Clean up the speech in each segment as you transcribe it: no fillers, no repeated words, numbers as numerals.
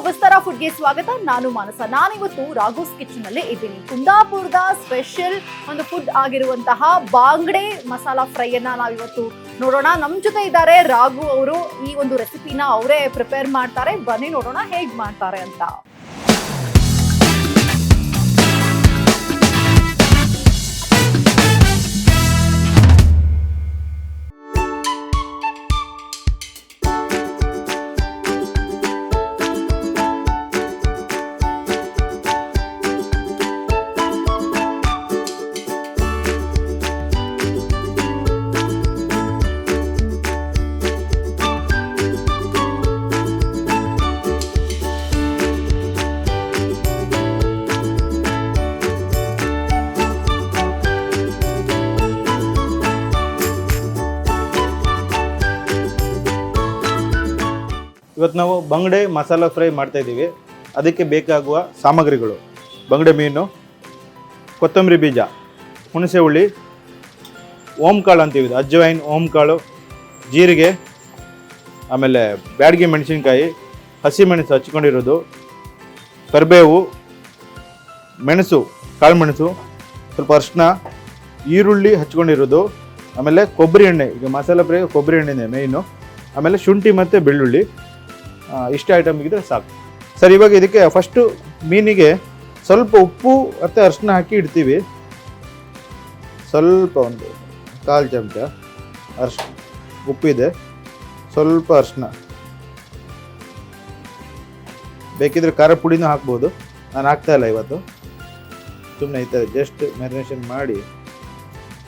ವಿಸ್ತಾರ ಫುಡ್ಗೆ ಸ್ವಾಗತ. ನಾನು ಮಾನಸ. ನಾನಿವತ್ತು ರಾಘೋಸ್ ಕಿಚನ್ ಅಲ್ಲಿ ಇದ್ದೀನಿ. ಕುಂದಾಪುರದ ಸ್ಪೆಷಲ್ ಒಂದು ಫುಡ್ ಆಗಿರುವಂತಹ ಬಾಂಗಡೆ ಮಸಾಲಾ ಫ್ರೈ ಅನ್ನ ನಾವಿವತ್ತು ನೋಡೋಣ. ನಮ್ ಜೊತೆ ಇದ್ದಾರೆ ರಾಘು ಅವರು. ಈ ಒಂದು ರೆಸಿಪಿನ ಅವರೇ ಪ್ರಿಪೇರ್ ಮಾಡ್ತಾರೆ. ಬನ್ನಿ ನೋಡೋಣ ಹೇಗ್ ಮಾಡ್ತಾರೆ ಅಂತ. ಇವತ್ತು ನಾವು ಬಂಗಡೆ ಮಸಾಲ ಫ್ರೈ ಮಾಡ್ತಾ ಇದ್ದೀವಿ. ಅದಕ್ಕೆ ಬೇಕಾಗುವ ಸಾಮಗ್ರಿಗಳು: ಬಂಗಡೆ ಮೀನು, ಕೊತ್ತಂಬರಿ ಬೀಜ, ಹುಣಸೆ ಹುಳಿ, ಓಂಕಾಳು ಅಂತೀವಿ, ಅಜ್ವೈನ್, ಓಂಕಾಳು, ಜೀರಿಗೆ, ಆಮೇಲೆ ಬ್ಯಾಡಗಿ ಮೆಣಸಿನ್ಕಾಯಿ, ಹಸಿಮೆಣಸು ಹಚ್ಕೊಂಡಿರೋದು, ಕರಿಬೇವು, ಮೆಣಸು, ಕಾಳು ಮೆಣಸು, ಸ್ವಲ್ಪ ಅರಿಶಿನ, ಈರುಳ್ಳಿ ಹಚ್ಕೊಂಡಿರೋದು, ಆಮೇಲೆ ಕೊಬ್ಬರಿ ಎಣ್ಣೆ. ಈಗ ಮಸಾಲ ಫ್ರೈ ಕೊಬ್ಬರಿ ಎಣ್ಣೆನೇ ಮೇಯ್ನು. ಆಮೇಲೆ ಶುಂಠಿ ಮತ್ತು ಬೆಳ್ಳುಳ್ಳಿ. ಇಷ್ಟು ಐಟಮ್ ಇದ್ದರೆ ಸಾಕು ಸರ್. ಇವಾಗ ಇದಕ್ಕೆ ಫಸ್ಟು ಮೀನಿಗೆ ಸ್ವಲ್ಪ ಉಪ್ಪು ಮತ್ತು ಅರಿಶಿನ ಹಾಕಿ ಇಡ್ತೀವಿ. ಸ್ವಲ್ಪ ಒಂದು 1/4 ಚಮಚ ಉಪ್ಪಿದೆ, ಸ್ವಲ್ಪ ಅರಿಶಿನ, ಬೇಕಿದ್ರೆ ಖಾರ ಪುಡಿನೂ ಹಾಕ್ಬೋದು. ನಾನು ಹಾಕ್ತಾಯಿಲ್ಲ ಇವತ್ತು, ಸುಮ್ಮನೆ ಈ ಥರ ಜಸ್ಟ್ ಮ್ಯಾರಿನೇಷನ್ ಮಾಡಿ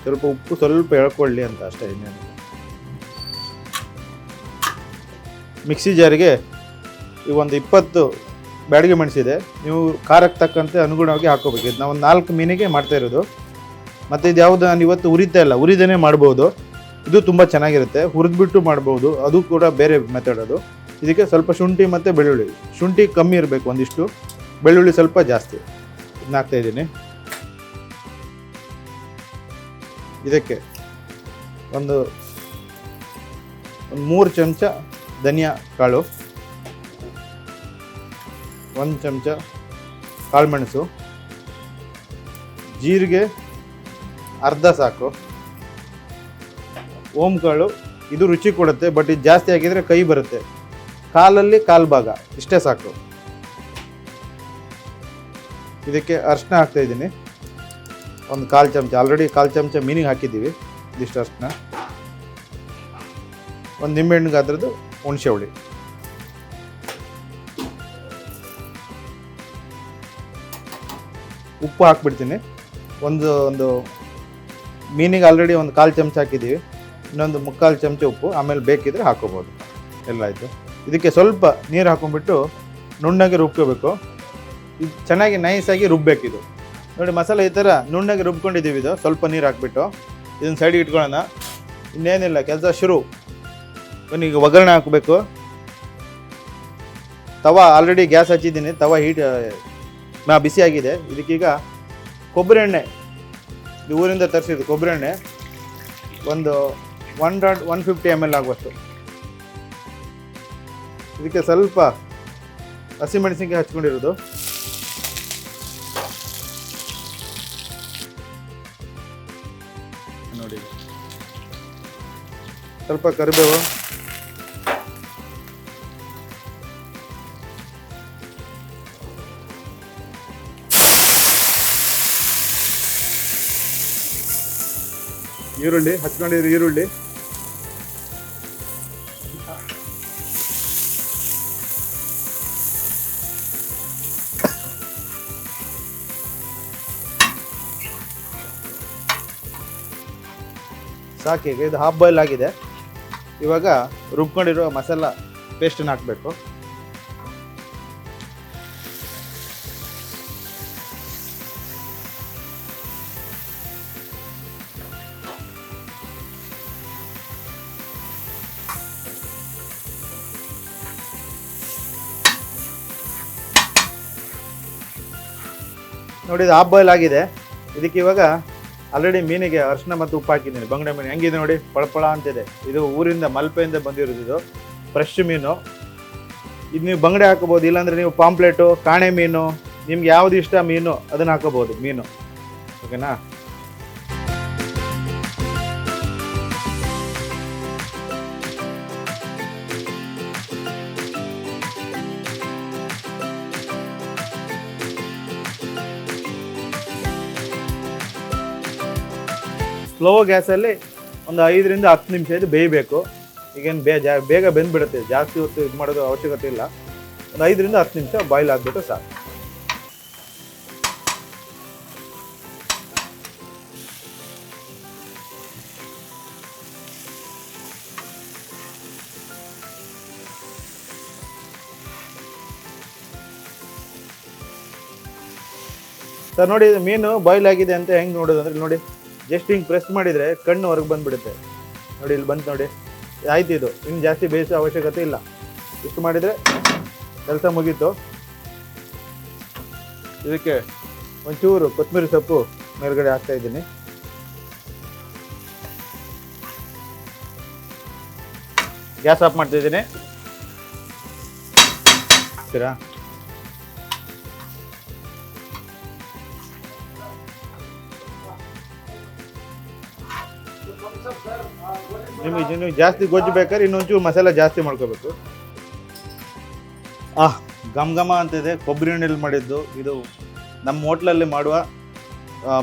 ಸ್ವಲ್ಪ ಉಪ್ಪು ಸ್ವಲ್ಪ ಎಳ್ಕೊಳ್ಳಿ ಅಂತ ಅಷ್ಟೇ. ಇನ್ನೇನು ಮಿಕ್ಸಿ ಜಾರಿಗೆ ಈ ಒಂದು 20 ಬ್ಯಾಡಗಿ ಮೆಣಸಿದೆ. ನೀವು ಖಾರಕ್ಕೆ ತಕ್ಕಂತೆ ಅನುಗುಣವಾಗಿ ಹಾಕೋಬೇಕು. ಇದು ನಾವು ಒಂದು 4 ಮೀನಿಗೆ ಮಾಡ್ತಾ ಇರೋದು. ಮತ್ತು ಇದು ಯಾವುದು ನಾನು ಇವತ್ತು ಉರಿತಾ ಇಲ್ಲ, ಉರಿದೇನೆ ಮಾಡ್ಬೋದು. ಇದು ತುಂಬ ಚೆನ್ನಾಗಿರುತ್ತೆ. ಹುರಿದ್ಬಿಟ್ಟು ಮಾಡ್ಬೋದು, ಅದು ಕೂಡ ಬೇರೆ ಮೆಥಡ್ ಅದು. ಇದಕ್ಕೆ ಸ್ವಲ್ಪ ಶುಂಠಿ ಮತ್ತು ಬೆಳ್ಳುಳ್ಳಿ. ಶುಂಠಿ ಕಮ್ಮಿ ಇರಬೇಕು ಒಂದಿಷ್ಟು, ಬೆಳ್ಳುಳ್ಳಿ ಸ್ವಲ್ಪ ಜಾಸ್ತಿ. ಇದನ್ನ ಹಾಕ್ತಾಯಿದ್ದೀನಿ. ಇದಕ್ಕೆ ಒಂದು 3 ಚಮಚ ಧನಿಯಾ ಕಾಳು, 1 ಚಮಚ ಕಾಳುಮೆಣಸು, ಜೀರಿಗೆ ಅರ್ಧ ಸಾಕು, ಓಂಕಾಳು. ಇದು ರುಚಿ ಕೊಡುತ್ತೆ, ಬಟ್ ಇದು ಜಾಸ್ತಿ ಹಾಕಿದರೆ ಕೈ ಬರುತ್ತೆ. ಕಾಲಲ್ಲಿ 1/4 ಭಾಗ, ಇಷ್ಟೇ ಸಾಕು. ಇದಕ್ಕೆ ಅರಿಶಿನ ಹಾಕ್ತಾಯಿದ್ದೀನಿ, ಒಂದು 1/4 ಚಮಚ. ಆಲ್ರೆಡಿ 1/4 ಚಮಚ ಮೀನಿಗೆ ಹಾಕಿದ್ದೀವಿ. ಇದಿಷ್ಟು ಅರಿಶಿನ. ಒಂದು ನಿಂಬೆಹಣ್ಣಿಗೆ ಅದ್ರದ್ದು ಹುಣಸೆ ಹುಳಿ. ಉಪ್ಪು ಹಾಕ್ಬಿಡ್ತೀನಿ. ಒಂದು ಮೀನಿಗೆ ಆಲ್ರೆಡಿ ಒಂದು 1/4 ಚಮಚ ಹಾಕಿದ್ದೀವಿ, ಇನ್ನೊಂದು 3/4 ಚಮಚ ಉಪ್ಪು. ಆಮೇಲೆ ಬೇಕಿದ್ರೆ ಹಾಕೋಬೋದು. ಎಲ್ಲ ಆಯಿತು. ಇದಕ್ಕೆ ಸ್ವಲ್ಪ ನೀರು ಹಾಕೊಂಡ್ಬಿಟ್ಟು ನುಣ್ಣಗೆ ರುಬ್ಕೋಬೇಕು. ಇದು ಚೆನ್ನಾಗಿ ನೈಸಾಗಿ ರುಬ್ಬೇಕಿದು. ನೋಡಿ, ಮಸಾಲೆ ಈ ಥರ ನುಣ್ಣಗೆ ರುಬ್ಕೊಂಡಿದ್ದೀವಿ. ಇದು ಸ್ವಲ್ಪ ನೀರು ಹಾಕ್ಬಿಟ್ಟು ಇದನ್ನು ಸೈಡಿಗೆ ಇಟ್ಕೊಳ್ಳೋಣ. ಇನ್ನೇನಿಲ್ಲ, ಕೆಲಸ ಶುರು. ಬನ್ನಿ, ಈಗ ಒಗ್ಗರಣೆ ಹಾಕಬೇಕು. ತವ ಆಲ್ರೆಡಿ ಗ್ಯಾಸ್ ಹಚ್ಚಿದ್ದೀನಿ. ತವ ಬಿಸಿಯಾಗಿದೆ. ಇದಕ್ಕೀಗ ಕೊಬ್ಬರಿ ಎಣ್ಣೆ, ಇದು ಊರಿಂದ ತರಿಸಿದ್ದು ಕೊಬ್ಬರಿ ಎಣ್ಣೆ, ಒಂದು 150 ml ಆಗುವಷ್ಟು. ಇದಕ್ಕೆ ಸ್ವಲ್ಪ ಹಸಿಮೆಣಸಿನ್ಕಾಯಿ ಹಚ್ಕೊಂಡಿರೋದು, ನೋಡಿ, ಸ್ವಲ್ಪ ಕರಿಬೇವು, ಈರುಳ್ಳಿ ಹಚ್ಕೊಂಡಿರೋ ಈರುಳ್ಳಿ, ಸಾಕೀಗ ಇದು ಹಾಫ್ ಬಾಯ್ಲ್ ಆಗಿದೆ. ಇವಾಗ ರುಬ್ಕೊಂಡಿರೋ ಮಸಾಲ ಪೇಸ್ಟನ್ನು ಹಾಕಬೇಕು. ನೋಡಿ, ಇದು ಹಾಫ್ ಬಾಯ್ಲ್ ಆಗಿದೆ. ಇದಕ್ಕೆ ಇವಾಗ ಆಲ್ರೆಡಿ ಮೀನಿಗೆ ಅರಿಶಿನ ಮತ್ತು ಉಪ್ಪು ಹಾಕಿದ್ದೀನಿ. ಬಂಗಡೆ ಮೀನು ಹೆಂಗಿದೆ ನೋಡಿ, ಪಳಪಳ ಅಂತಿದೆ. ಇದು ಊರಿಂದ ಮಲ್ಪೆಯಿಂದ ಬಂದಿರೋದು. ಇದು ಫ್ರೆಶ್ ಮೀನು. ಇದು ನೀವು ಬಂಗಡೆ ಹಾಕೋಬೋದು, ಇಲ್ಲಾಂದರೆ ನೀವು ಪಾಂಪ್ಲೆಟು, ಕಾಣೆ ಮೀನು, ನಿಮ್ಗೆ ಯಾವುದು ಇಷ್ಟ ಮೀನು ಅದನ್ನು ಹಾಕೋಬೋದು ಮೀನು. ಓಕೆನಾ? ಸ್ಲೋ ಗ್ಯಾಸಲ್ಲಿ ಒಂದು 5 ರಿಂದ 10 ನಿಮಿಷ ಇದು ಬೇಯಬೇಕು. ಈಗೇನು ಬೇಗ ಬೆಂದ್ಬಿಡುತ್ತೆ, ಜಾಸ್ತಿ ಹೊತ್ತು ಇದು ಮಾಡೋದು ಅವಶ್ಯಕತೆ ಇಲ್ಲ. ಒಂದು 5 ರಿಂದ 10 ನಿಮಿಷ ಬಾಯ್ಲ್ ಆಗಿಬಿಟ್ಟು ಸಾಕು. ಸರ್ ನೋಡಿ, ಇದು ಮೀನು ಬಾಯ್ಲ್ ಆಗಿದೆ ಅಂತ ಹೆಂಗೆ ನೋಡೋದು ಅಂದರೆ ನೋಡಿ, ಜಸ್ಟ್ ಹಿಂಗೆ ಪ್ರೆಸ್ ಮಾಡಿದರೆ ಕಣ್ಣು ಹೊರಗೆ ಬಂದುಬಿಡುತ್ತೆ. ನೋಡಿ ಇಲ್ಲಿ ಬಂತು ನೋಡಿ, ಆಯ್ತು. ಇದು ಇನ್ನು ಜಾಸ್ತಿ ಬೇಯಿಸೋ ಅವಶ್ಯಕತೆ ಇಲ್ಲ. ಇಷ್ಟು ಮಾಡಿದರೆ ಕೆಲಸ ಮುಗೀತು. ಇದಕ್ಕೆ ಒಂಚೂರು ಕೊತ್ತಂಬರಿ ಸೊಪ್ಪು ಮೇಲ್ಗಡೆ ಹಾಕ್ತಾ ಇದ್ದೀನಿ. ಗ್ಯಾಸ್ ಆಫ್ ಮಾಡ್ತಾ ಇದ್ದೀನಿ. ಸರಾ ನಿಮಗೆ ಜಾಸ್ತಿ ಗೊಜ್ಜು ಬೇಕಾದ್ರೆ ಇನ್ನೊಂಚೂರು ಮಸಾಲೆ ಜಾಸ್ತಿ ಮಾಡ್ಕೋಬೇಕು. ಘಮ ಘಮ ಅಂತಿದೆ, ಕೊಬ್ಬರಿ ಎಣ್ಣೆಲಿ ಮಾಡಿದ್ದು. ಇದು ನಮ್ಮ ಹೋಟ್ಲಲ್ಲಿ ಮಾಡುವ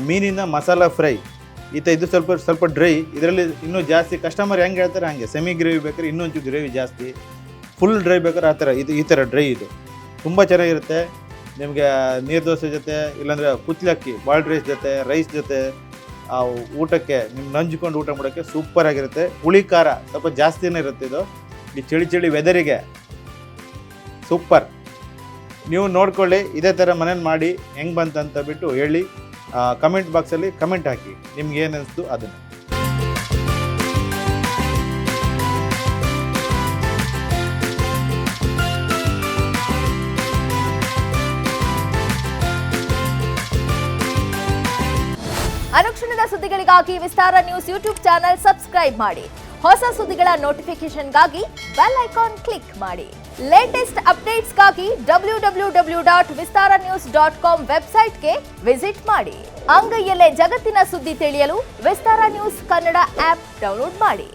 ಮೀನಿನ ಮಸಾಲ ಫ್ರೈ. ಇದು ಸ್ವಲ್ಪ ಡ್ರೈ. ಇದರಲ್ಲಿ ಇನ್ನೂ ಜಾಸ್ತಿ ಕಸ್ಟಮರ್ ಹೆಂಗೆ ಹೇಳ್ತಾರೆ ಹಂಗೆ. ಸೆಮಿ ಗ್ರೇವಿ ಬೇಕಾದ್ರೆ ಇನ್ನೊಂಚೂರು ಗ್ರೇವಿ ಜಾಸ್ತಿ, ಫುಲ್ ಡ್ರೈ ಬೇಕಾದ್ರೆ ಆ ಥರ. ಈ ಥರ ಡ್ರೈ ಇದು ತುಂಬ ಚೆನ್ನಾಗಿರುತ್ತೆ. ನಿಮಗೆ ನೀರು ದೋಸೆ ಜೊತೆ, ಇಲ್ಲಾಂದರೆ ಕುಚ್ಚಲಕ್ಕಿ ಬಾಲ್ಡ್ ರೈಸ್ ಜೊತೆ ಊಟಕ್ಕೆ ನಿಮ್ಗೆ ನಂಜಿಕೊಂಡು ಊಟ ಮಾಡೋಕ್ಕೆ ಸೂಪರ್ ಆಗಿರುತ್ತೆ. ಹುಳಿ ಖಾರ ಸ್ವಲ್ಪ ಜಾಸ್ತಿನೇ ಇರುತ್ತೆ ಇದು. ಈ ಚಳಿ ವೆದರಿಗೆ ಸೂಪರ್. ನೀವು ನೋಡ್ಕೊಳ್ಳಿ, ಇದೇ ಥರ ಮನೇಲಿ ಮಾಡಿ ಹೆಂಗೆ ಬಂತಂತ ಬಿಟ್ಟು ಹೇಳಿ. ಕಮೆಂಟ್ ಬಾಕ್ಸಲ್ಲಿ ಕಮೆಂಟ್ ಹಾಕಿ ನಿಮ್ಗೆ ಏನು ಅನಿಸ್ತು ಅದನ್ನು. ಅನುಕ್ಷಣದ ಸುದ್ದಿಗಳಿಗಾಗಿ ವಿಸ್ತಾರ ನ್ಯೂಸ್ ಯೂಟ್ಯೂಬ್ ಚಾನೆಲ್ ಸಬ್ಸ್ಕ್ರೈಬ್ ಮಾಡಿ. ಹೊಸ ಸುದ್ದಿಗಳ ನೋಟಿಫಿಕೇಶನ್ಗಾಗಿ ಬೆಲ್ ಐಕಾನ್ ಕ್ಲಿಕ್ ಮಾಡಿ. ಲೇಟೆಸ್ಟ್ ಅಪ್ಡೇಟ್ಸ್ಗಾಗಿ www.vistaranews.com ವೆಬ್ಸೈಟ್ಗೆ ವಿಸಿಟ್ ಮಾಡಿ. ಅಂಗೈಯಲ್ಲೇ ಜಗತ್ತಿನ ಸುದ್ದಿ ತಿಳಿಯಲು ವಿಸ್ತಾರ ನ್ಯೂಸ್ ಕನ್ನಡ ಆಪ್ ಡೌನ್ಲೋಡ್ ಮಾಡಿ.